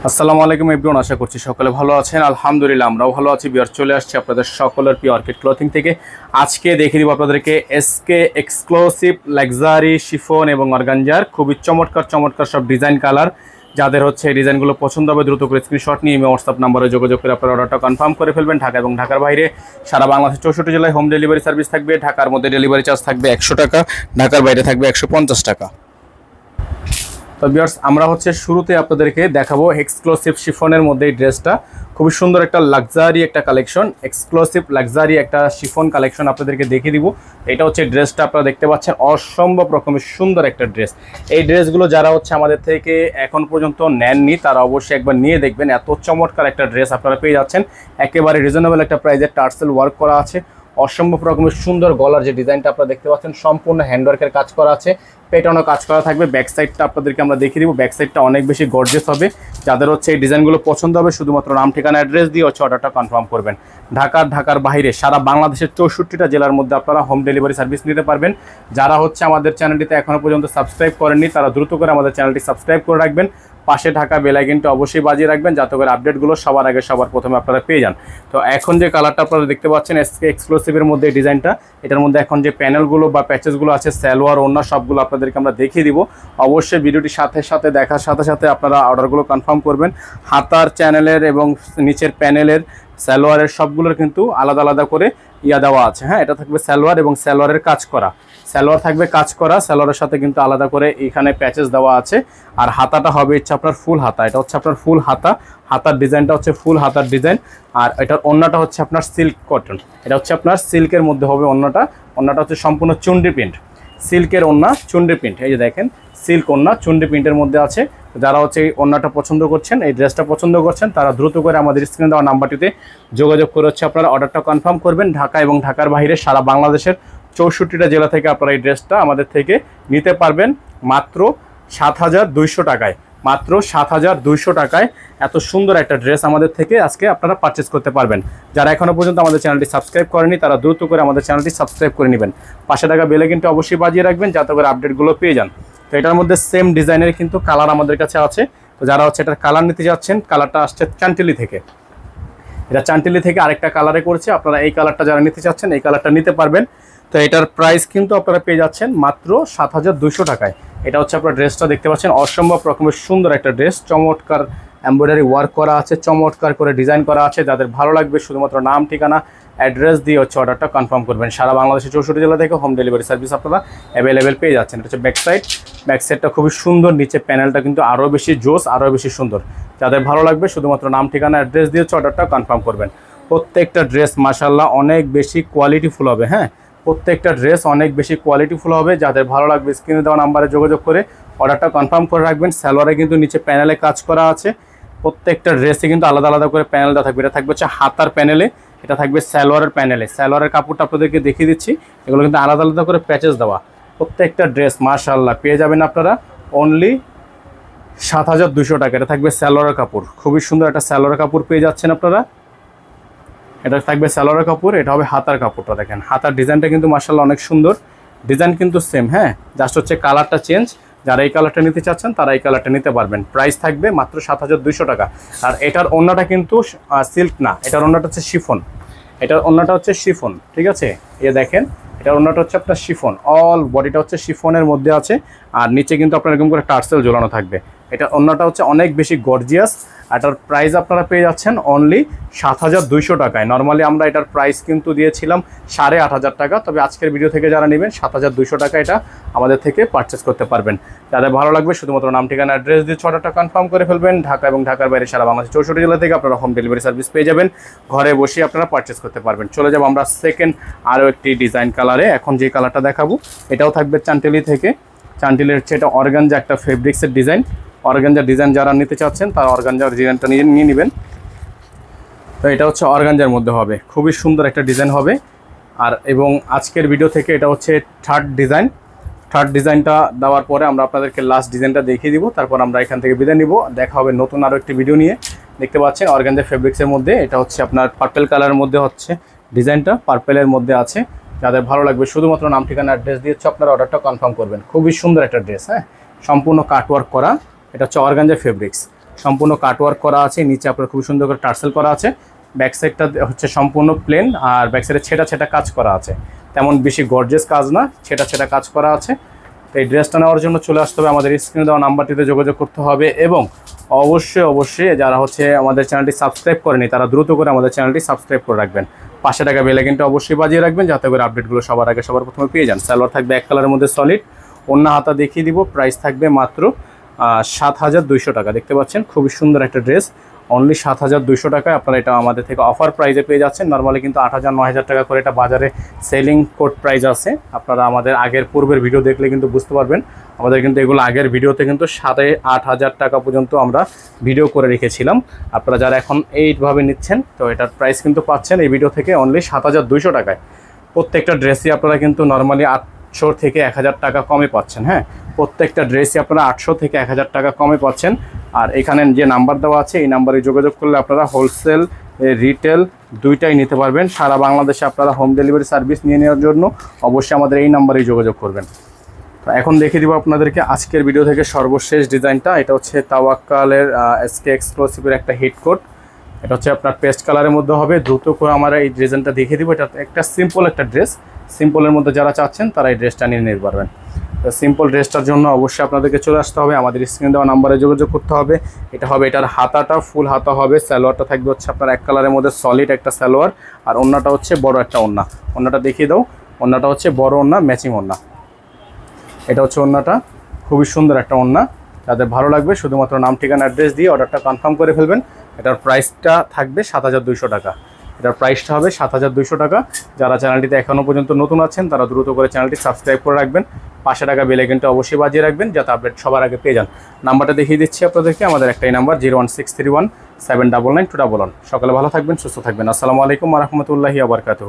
আসসালামু আলাইকুম এভরিওয়ান, আশা করছি সকলে ভালো আছেন। আলহামদুলিল্লাহ আমরাও ভালো আছি। বিয়ার চলে আসছি আপনাদের সকলের প্রিয় অর্কিড ক্লথিং থেকে। আজকে দেখিয়ে দিব আপনাদেরকে এসকে এক্সক্লুসিভ লাক্সারি শিফন এবং অর্গানজার খুবই চমৎকার চমৎকার সব ডিজাইন কালার। যাদের হচ্ছে এই ডিজাইনগুলো পছন্দ হবে দ্রুত করে স্ক্রিনশট নিয়ে হোয়াটসঅ্যাপ নাম্বারে যোগাযোগ করে আপনার অর্ডারটা কনফার্ম করে ফেলবেন। ঢাকা এবং ঢাকার বাইরে সারা বাংলাদেশের 64 জেলায় হোম ডেলিভারি সার্ভিস থাকবে। ঢাকার মধ্যে ডেলিভারি চার্জ থাকবে 100 টাকা, ঢাকার বাইরে থাকবে 150 টাকা। তো ভিউয়ার্স, আমরা হচ্ছে শুরুতে আপনাদেরকে দেখাবো এক্সক্লুসিভ শিফনের মধ্যে এই ড্রেসটা। খুবই সুন্দর একটা লাক্সারি একটা কালেকশন, এক্সক্লুসিভ লাক্সারি একটা শিফন কালেকশন আপনাদেরকে দেখিয়ে দিব। এটা হচ্ছে ড্রেসটা আপনারা দেখতে পাচ্ছেন, অসম্ভব রকমের সুন্দর একটা ড্রেস। এই ড্রেসগুলো যারা হচ্ছে আমাদের থেকে এখন পর্যন্ত নেননি তারা অবশ্যই একবার নিয়ে দেখবেন। এত চমৎকার একটা ড্রেস আপনারা পেয়ে যাচ্ছেন একেবারে রিজনেবল একটা প্রাইসে। টার্সেল ওয়ার্ক করা আছে, অসম্ভব রকমের সুন্দর গলার যে ডিজাইনটা আপনারা দেখতে পাচ্ছেন সম্পূর্ণ হ্যান্ডওয়ার্কের কাজ করা আছে, পেটানো কাজ করা থাকবে। ব্যাক সাইডটা আপনাদেরকে আমরা দেখিয়ে দিব, ব্যাক সাইডটা অনেক বেশি গর্জিয়াস হবে। যাদের হচ্ছে এই ডিজাইনগুলো পছন্দ হবে শুধুমাত্র নাম ঠিকানা অ্যাড্রেস দিয়ে হচ্ছে অর্ডারটা কনফার্ম করবেন। ঢাকার বাইরে সারা বাংলাদেশের 64টা জেলার মধ্যে আপনারা হোম ডেলিভারি সার্ভিস নিতে পারবেন। যারা হচ্ছে আমাদের চ্যানেলটিতে এখনও পর্যন্ত সাবস্ক্রাইব করেননি তারা দ্রুত করে আমাদের চ্যানেলটি সাবস্ক্রাইব করে রাখবেন। পাশে ঢাকা বেল আইকনটা অবশ্যই বাজিয়ে রাখবেন যাতে করে আপডেটগুলো সবার আগে সবার প্রথমে আপনারা পেয়ে যান। তো এখন যে কালারটা আপনারা দেখতে পাচ্ছেন এসকে এক্সক্লুসিভের মধ্যে এই ডিজাইনটা, এটার মধ্যে এখন যে প্যানেলগুলো বা প্যাচেসগুলো আছে সালোয়ার ওড়না সবগুলো আপনাদেরকে আমরা দেখিয়ে দিব। অবশ্যই ভিডিওটির সাথে দেখার সাথে আপনারা অর্ডারগুলো কনফার্ম করবেন। হাতার চ্যানেলের এবং নিচের প্যানেলের সালোয়ারের সবগুলোর কিন্তু আলাদা আলাদা করে দেওয়া আছে। হ্যাঁ, এটা থাকবে সালোয়ার এবং সালোয়ারের কাজ করা, সালোয়ার থাকবে কাজ করা, সালোয়ারের সাথে কিন্তু আলাদা করে এখানে প্যাচেস দেওয়া আছে। আর হাতাটা হবে হচ্ছে আপনার ফুল হাতা, এটা হচ্ছে আপনার ফুল হাতা, হাতার ডিজাইনটা হচ্ছে ফুল হাতার ডিজাইন। আর এটার ওড়নাটা হচ্ছে আপনার সিল্ক কটন, এটা হচ্ছে আপনার সিল্কের মধ্যে হবে ওড়নাটা হচ্ছে সম্পূর্ণ চুন্ডি প্রিন্ট, সিল্কের ওড়না চুন্ডি প্রিন্ট। এই যে দেখেন সিল্ক ওড়না চুন্ডি প্রিন্টের মধ্যে আছে। যারা হচ্ছে এই ওড়নাটা পছন্দ করছেন, এই ড্রেসটা পছন্দ করছেন তারা দ্রুত করে আমাদের স্ক্রিনে দেওয়া নাম্বারটিতে যোগাযোগ করে হচ্ছে আপনারা অর্ডারটা কনফার্ম করবেন। ঢাকা এবং ঢাকার বাইরে সারা বাংলাদেশের 64টা জেলা থেকে আপনারা এই ড্রেসটা আমাদের থেকে নিতে পারবেন মাত্র 7200 টাকায়। মাত্র 7200 টাকায় এত সুন্দর একটা ড্রেস আমাদের থেকে আজকে আপনারা পারচেস করতে পারবেন। যারা এখনও পর্যন্ত আমাদের চ্যানেলটি সাবস্ক্রাইব করেনি তারা দ্রুত করে আমাদের চ্যানেলটি সাবস্ক্রাইব করে নেবেন। পাশে থাকা বেল আইকনটি অবশ্যই বাজিয়ে রাখবেন যাতে করে আপডেটগুলো পেয়ে যান। তো এটার মধ্যে সেম ডিজাইনের কিন্তু কালার আমাদের কাছে আছে। তো যারা হচ্ছে এটার কালার নিতে যাচ্ছেন, কালারটা আসছে চান্টিলি থেকে, এটা চান্টিলি থেকে আরেকটা কালারে করছে। আপনারা এই কালারটা যারা নিতে চাচ্ছেন এই কালারটা নিতে পারবেন। তো এটার প্রাইস কিন্তু আপনারা পেয়ে যাচ্ছেন মাত্র 7200 টাকায়। এটা হচ্ছে আপনার ড্রেসটা দেখতে পাচ্ছেন, অসম্ভব রকমের সুন্দর একটা ড্রেস, চমৎকার এমব্রয়ডারি ওয়ার্ক করা আছে, চমৎকার করে ডিজাইন করা আছে। যাদের ভালো লাগবে শুধুমাত্র নাম ঠিকানা অ্যাড্রেস দিয়ে হচ্ছে অর্ডারটা কনফার্ম করবেন। সারা বাংলাদেশের 64 জেলা থেকে হোম ডেলিভারি সার্ভিস আপনারা অ্যাভেলেবেল পেয়ে যাচ্ছেন। এটা হচ্ছে ব্যাক সাইডটা খুবই সুন্দর, নিচে প্যানেলটা কিন্তু আরও বেশি জোস, আরও বেশি সুন্দর। যাদের ভালো লাগবে শুধুমাত্র নাম ঠিকানা অ্যাড্রেস দিয়ে হচ্ছে অর্ডারটা কনফার্ম করবেন। প্রত্যেকটা ড্রেস মাশাআল্লাহ অনেক বেশি কোয়ালিটিফুল হবে। হ্যাঁ, প্রত্যেকটা ড্রেস অনেক বেশি কোয়ালিটিফুল হবে। যাদের ভালো লাগবে স্ক্রিনে দেওয়া নাম্বারে যোগাযোগ করে অর্ডারটা কনফার্ম করে রাখবেন। সালোয়ারে কিন্তু নিচে প্যানেলে কাজ করা আছে, প্রত্যেকটা ড্রেসে কিন্তু আলাদা আলাদা করে প্যানেলটা থাকবে। এটা থাকবে হচ্ছে হাতার প্যানেলে, এটা থাকবে সালোয়ারের প্যানেলে। সালোয়ারের কাপড়টা আপনাদেরকে দেখিয়ে দিচ্ছি, এগুলো কিন্তু আলাদা আলাদা করে প্যাচেস দেওয়া। প্রত্যেকটা ড্রেস মাশাআল্লাহ পেয়ে যাবেন আপনারা অনলি 7200 টাকা। এটা থাকবে সালোয়ারের কাপড়, খুবই সুন্দর একটা সালোয়ারের কাপড় পেয়ে যাচ্ছেন আপনারা। এটা থাকবে সালোয়ারের কাপড়, এটা হবে হাতার কাপড়টা। দেখেন হাতার ডিজাইনটা কিন্তু মাশাআল্লাহ অনেক সুন্দর, ডিজাইন কিন্তু সেম। হ্যাঁ, জাস্ট হচ্ছে কালারটা চেঞ্জ। যারা এই কালারটা নিতে চাচ্ছেন তারা এই কালারটা নিতে পারবেন। প্রাইস থাকবে মাত্র 7200 টাকা। আর এটার ওড়নাটা কিন্তু সিল্ক না, এটার ওড়নাটা হচ্ছে শিফন, এটার ওড়নাটা হচ্ছে শিফন। ঠিক আছে, এই দেখেন এটার ওড়নাটা হচ্ছে আপনার শিফন, অল বডিটা হচ্ছে শিফনের মধ্যে আছে। আর নিচে কিন্তু আপনার এরকম করে টার্সেল ঝোলানো থাকবে। এটা ওড়নাটা হচ্ছে অনেক বেশি গর্জিয়াস। এটার প্রাইস আপনারা পেয়ে যাচ্ছেন অনলি 7200 টাকায়। নর্মালি আমরা এটার প্রাইস কিন্তু দিয়েছিলাম 8500 টাকা, তবে আজকের ভিডিও থেকে যারা নেবেন 7200 টাকা এটা আমাদের থেকে পারচেস করতে পারবেন। যাদের ভালো লাগবে শুধুমাত্র নাম ঠিকানা অ্যাড্রেস দিয়ে অর্ডারটা কনফার্ম করে ফেলবেন। ঢাকা এবং ঢাকার বাইরে সারা বাংলাদেশ 64 জেলা থেকে আপনারা হোম ডেলিভারি সার্ভিস পেয়ে যাবেন, ঘরে বসে আপনারা পারচেস করতে পারবেন। চলে যাব আমরা সেকেন্ড আরও একটি ডিজাইন কালারে। এখন যে কালারটা দেখাবো এটাও থাকবে চান্টিলি থেকে। চান্টিলের হচ্ছে এটা অর্গানজা একটা ফেব্রিক্সের ডিজাইন। অর্গানজার ডিজাইন যারা নিতে চাচ্ছেন তারা অর্গানজার ডিজাইনটা নিয়ে নেবেন। তো এটা হচ্ছে অর্গানজার মধ্যে হবে, খুবই সুন্দর একটা ডিজাইন হবে। আর এবং আজকের ভিডিও থেকে এটা হচ্ছে থার্ড ডিজাইনটা দেওয়ার পরে আমরা আপনাদেরকে লাস্ট ডিজাইনটা দেখিয়ে দিব, তারপর আমরা এখান থেকে বিদায় নিব। দেখা হবে নতুন আরও একটি ভিডিও নিয়ে। দেখতে পাচ্ছেন অর্গানজা ফেব্রিক্সের মধ্যে এটা হচ্ছে আপনার পার্পেল কালারের মধ্যে হচ্ছে ডিজাইনটা, পার্পেলের মধ্যে আছে। যাদের ভালো লাগবে শুধুমাত্র নাম ঠিকানা অ্যাড্রেস দিয়ে হচ্ছে আপনারা অর্ডারটা কনফার্ম করবেন। খুবই সুন্দর একটা ড্রেস। হ্যাঁ, সম্পূর্ণ কাটওয়ার্ক করা, এটা হচ্ছে অর্গানজা ফেব্রিক্স। সম্পূর্ণ কাটওয়ার্ক করা আছে, নিচে আপনার খুব সুন্দর করে টার্সেল করা আছে। ব্যাক সাইডটা হচ্ছে সম্পূর্ণ প্লেন, আর ব্যাক সাইডে ছেটা ছেটা কাজ করা আছে, তেমন বেশি গর্জিয়াস কাজ না, ছেটা ছেটা কাজ করা আছে। তো এই ড্রেসটা নেওয়ার জন্য চলে আসতে হবে আমাদের স্ক্রিনে দেওয়া নাম্বারটিতে যোগাযোগ করতে হবে, এবং অবশ্যই যারা হচ্ছে আমাদের চ্যানেলটি সাবস্ক্রাইব করেনি তারা দ্রুত করে আমাদের চ্যানেলটি সাবস্ক্রাইব করে রাখবেন। 500 টাকা বেল আইকনটা অবশ্যই বাজিয়ে রাখবেন, যাতে করে আপডেটগুলো সবার আগে সবার প্রথমে পেয়ে যান। সালোয়ার থাকবে এক কালারের মধ্যে সলিড, ওন্না হাতা দেখিয়ে দিব। প্রাইস থাকবে মাত্র 7200 টাকা। দেখতে পাচ্ছেন খুবই সুন্দর একটা ড্রেস, অনলি 7200 টাকায় আপনারা এটা আমাদের থেকে অফার প্রাইজে পেয়ে যাচ্ছেন। নর্মালি কিন্তু 8000 9000 টাকা করে এটা বাজারে সেলিং কোড প্রাইস আছে। আপনারা আমাদের আগের পূর্বের ভিডিও দেখলে কিন্তু বুঝতে পারবেন, আমাদের কিন্তু এগুলো আগের ভিডিওতে কিন্তু 7500 টাকা পর্যন্ত আমরা ভিডিও করে রেখেছিলাম। আপনারা যারা এখন এইভাবে নিচ্ছেন, তো এটার প্রাইস কিন্তু পাচ্ছেন এই ভিডিও থেকে অনলি 7200 টাকায়। প্রত্যেকটা ড্রেসই আপনারা কিন্তু নর্মালি 800 থেকে 1000 টাকা কমে পাচ্ছেন। হ্যাঁ, প্রত্যেকটা ড্রেসই আপনারা 800 থেকে 1000 টাকা কমে পাচ্ছেন। আর এখানে যে নাম্বার দেওয়া আছে এই নাম্বারে যোগাযোগ করলে আপনারা হোলসেল রিটেল দুইটাই নিতে পারবেন। সারা বাংলাদেশে আপনারা হোম ডেলিভারি সার্ভিস নিয়ে নেওয়ার জন্য অবশ্যই আমাদের এই নাম্বারেই যোগাযোগ করবেন। তো এখন দেখিয়ে দিব আপনাদেরকে আজকের ভিডিও থেকে সর্বশেষ ডিজাইনটা। এটা হচ্ছে তাওয়াক্কালের এসকে এক্সক্লুসিভের একটা হিট কোড। এটা হচ্ছে আপনার পেস্ট কালারের মধ্যে হবে। দ্রুত করে আমরা এই ডিজাইনটা দেখিয়ে দিব। এটা একটা সিম্পল একটা ড্রেস, সিম্পলের মধ্যে যারা চাচ্ছেন তারা এই ড্রেসটা নিয়ে নিতে পারবেন। তো সিম্পল ড্রেসটার জন্য অবশ্যই আপনাদেরকে চলে আসতে হবে, আমাদের স্ক্রিনে দেওয়া নাম্বারে যোগাযোগ করতে হবে। এটা হবে, এটার হাতাটা ফুল হাতা হবে। সালোয়ারটা থাকবে হচ্ছে আপনার এক কালারের মধ্যে সলিড একটা সালোয়ার, আর ওন্নাটা হচ্ছে বড় একটা ওন্না। ওন্নাটা দেখিয়ে দাও। ওন্নাটা হচ্ছে বড় ওন্না, ম্যাচিং ওন্না। এটা হচ্ছে ওন্নাটা, খুবই সুন্দর একটা ওন্না। যাদের ভালো লাগবে শুধুমাত্র নাম ঠিকানা অ্যাড্রেস দিয়ে অর্ডারটা কনফার্ম করে ফেলবেন। এটার প্রাইসটা থাকবে 7200 টাকা। এটার প্রাইসটা হবে 7200 টাকা। যারা চ্যানেলটিতে এখনও পর্যন্ত নতুন আছেন তারা দ্রুত করে চ্যানেলটি সাবস্ক্রাইব করে রাখবেন। 500 টাকা বেল আইকনটা অবশ্যই বাজিয়ে রাখবেন, যাতে আপডেট সবার আগে পেয়ে যান। নাম্বারটা দেখিয়ে দিচ্ছি আপনাদেরকে, আমাদের একটাই নাম্বার 01631 799 211। সকালে ভালো থাকবেন, সুস্থ থাকবেন। আসসালামু আলাইকুম ওয়া রাহমাতুল্লাহি ওয়া বারাকাতুহু।